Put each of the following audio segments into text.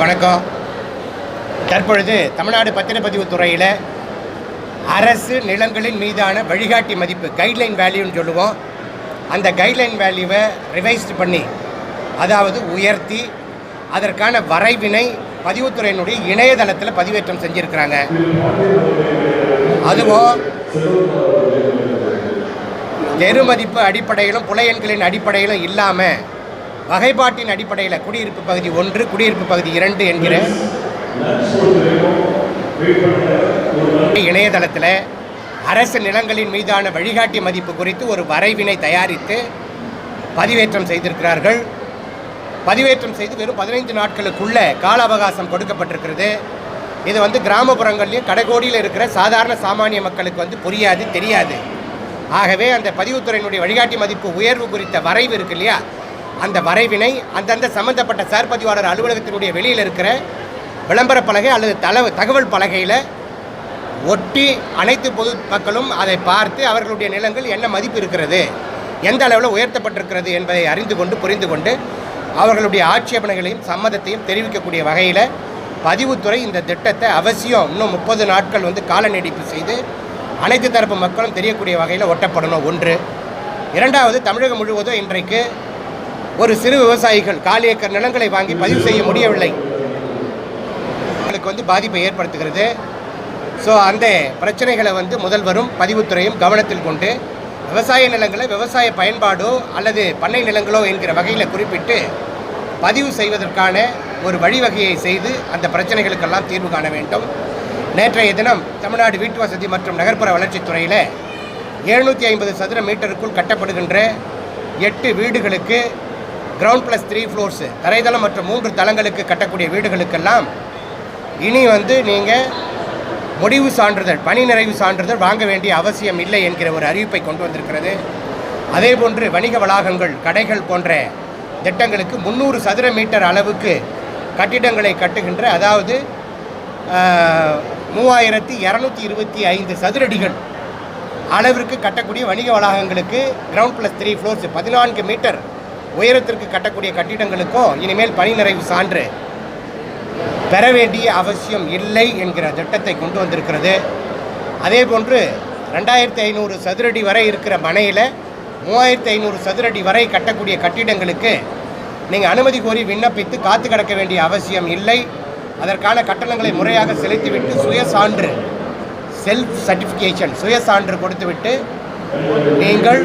வணக்கம். தற்பொழுது தமிழ்நாடு பத்திரப்பதிவு துறையில் அரசு நிலங்களின் மீதான வழிகாட்டி மதிப்பு கைட்லைன் வேல்யூன்னு சொல்லுவோம். அந்த கைட்லைன் வேல்யூவை ரிவைஸ்டு பண்ணி, அதாவது உயர்த்தி, அதற்கான வரைவினை பதிவுத்துறையினுடைய இணையதளத்தில் பதிவேற்றம் செஞ்சுருக்கிறாங்க. அதுவும் தெரு மதிப்பு அடிப்படையிலும் புலையன்களின் அடிப்படையிலும் இல்லாமல் வகைப்பாட்டின் அடிப்படையில் குடியிருப்பு பகுதி 1, குடியிருப்பு பகுதி 2 என்கிற இணையதளத்தில் அரசு நிலங்களின் மீதான வழிகாட்டி மதிப்பு குறித்து ஒரு வரைவினை தயாரித்து பதிவேற்றம் செய்திருக்கிறார்கள். பதிவேற்றம் செய்து வெறும் 15 நாட்களுக்குள்ள கால அவகாசம் கொடுக்கப்பட்டிருக்கிறது. இது கிராமப்புறங்கள்லையும் கடைகோடியில் இருக்கிற சாதாரண சாமானிய மக்களுக்கு புரியாது, தெரியாது. ஆகவே அந்த பதிவுத்துறையினுடைய வழிகாட்டி மதிப்பு உயர்வு குறித்த வரைவு இருக்கு இல்லையா, அந்த வரைவினை அந்தந்த சம்பந்தப்பட்ட சார் பதிவாளர் அலுவலகத்தினுடைய வெளியில் இருக்கிற விளம்பர பலகை அல்லது தகவல் பலகையில் ஒட்டி அனைத்து பொது மக்களும் அதை பார்த்து அவர்களுடைய நிலங்கள் என்ன மதிப்பு இருக்கிறது, எந்த அளவில் உயர்த்தப்பட்டிருக்கிறது என்பதை அறிந்து கொண்டு புரிந்து கொண்டு அவர்களுடைய ஆட்சேபனைகளையும் சம்மதத்தையும் தெரிவிக்கக்கூடிய வகையில் பதிவுத்துறை இந்த திட்டத்தை அவசியம் இன்னும் 30 நாட்கள் கால நீடிப்பு செய்து அனைத்து தரப்பு மக்களும் தெரியக்கூடிய வகையில் ஒட்டப்படணும். 1. 2வது, தமிழகம் முழுவதும் இன்றைக்கு ஒரு சிறு விவசாயிகள் காலி ஏக்கர் நிலங்களை வாங்கி பதிவு செய்ய முடியவில்லை. அவங்களுக்கு பாதிப்பை ஏற்படுத்துகிறது. ஸோ அந்த பிரச்சனைகளை முதல்வரும் பதிவுத்துறையும் கவனத்தில் கொண்டு விவசாய நிலங்களை விவசாய பயன்பாடோ அல்லது பண்ணை நிலங்களோ என்கிற வகையில் குறிப்பிட்டு பதிவு செய்வதற்கான ஒரு வழிவகையை செய்து அந்த பிரச்சனைகளுக்கெல்லாம் தீர்வு காண வேண்டும். நேற்றைய தினம் தமிழ்நாடு வீட்டு வசதி மற்றும் நகர்ப்புற வளர்ச்சித்துறையில் 750 சதுர மீட்டருக்குள் கட்டப்படுகின்ற 8 வீடுகளுக்கு கிரவுண்ட் +3 ஃப்ளோர்ஸு தரைதளம் மற்றும் 3 தளங்களுக்கு கட்டக்கூடிய வீடுகளுக்கெல்லாம் இனி நீங்கள் முடிவு சான்றிதழ், பணி நிறைவு சான்றிதழ் வாங்க வேண்டிய அவசியம் இல்லை என்கிற ஒரு அறிவிப்பை கொண்டு வந்திருக்கிறது. அதேபோன்று வணிக வளாகங்கள், கடைகள் போன்ற திட்டங்களுக்கு 300 சதுர மீட்டர் அளவுக்கு கட்டிடங்களை கட்டுகின்ற, அதாவது 3225 சதுரடிகள் அளவிற்கு கட்டக்கூடிய வணிக வளாகங்களுக்கு கிரவுண்ட் +3 ஃப்ளோர்ஸ் 14 மீட்டர் உயரத்திற்கு கட்டக்கூடிய கட்டிடங்களுக்கும் இனிமேல் பணி நிறைவு சான்று பெற வேண்டிய அவசியம் இல்லை என்கிற திட்டத்தை கொண்டு வந்திருக்கிறது. அதே போன்று 2500 சதுரடி வரை இருக்கிற மனையில் 3500 சதுரடி வரை கட்டக்கூடிய கட்டிடங்களுக்கு நீங்கள் அனுமதி கோரி விண்ணப்பித்து காத்து கிடக்க வேண்டிய அவசியம் இல்லை. அதற்கான கட்டணங்களை முறையாக செலுத்திவிட்டு சுயசான்று, செல்ஃப் சர்டிஃபிகேஷன், சுயசான்று கொடுத்துவிட்டு நீங்கள்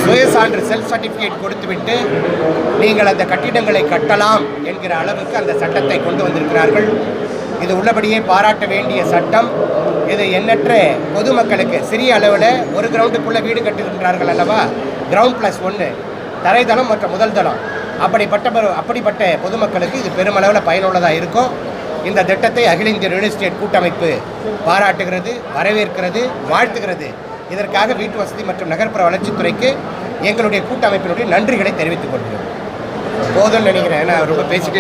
சுயசான்று செல்ஃப் சர்டிஃபிகேட் கொடுத்துவிட்டு நீங்கள் அந்த கட்டிடங்களை கட்டலாம் என்கிற அளவுக்கு அந்த சட்டத்தை கொண்டு வந்திருக்கிறார்கள். இது உள்ளபடியே பாராட்ட வேண்டிய சட்டம். இது எண்ணற்ற பொதுமக்களுக்கு சிறிய அளவில் ஒரு கிரவுண்டுக்குள்ளே வீடு கட்டுகின்றார்கள் அல்லவா, கிரவுண்ட் +1 தரைதளம் மற்றும் முதல் தளம், அப்படிப்பட்ட பொதுமக்களுக்கு இது பெருமளவில் பயனுள்ளதாக இருக்கும். இந்த திட்டத்தை அகில இந்திய ரியல் எஸ்டேட் கூட்டமைப்பு பாராட்டுகிறது, வரவேற்கிறது, வாழ்த்துகிறது. இதற்காக வீட்டு வசதி மற்றும் நகர்ப்புற வளர்ச்சித்துறைக்கு எங்களுடைய கூட்டமைப்பினுடைய நன்றிகளை தெரிவித்துக் கொள்கிறோம். போதும்னு நினைக்கிறேன், நான் ரொம்ப பேசிட்டு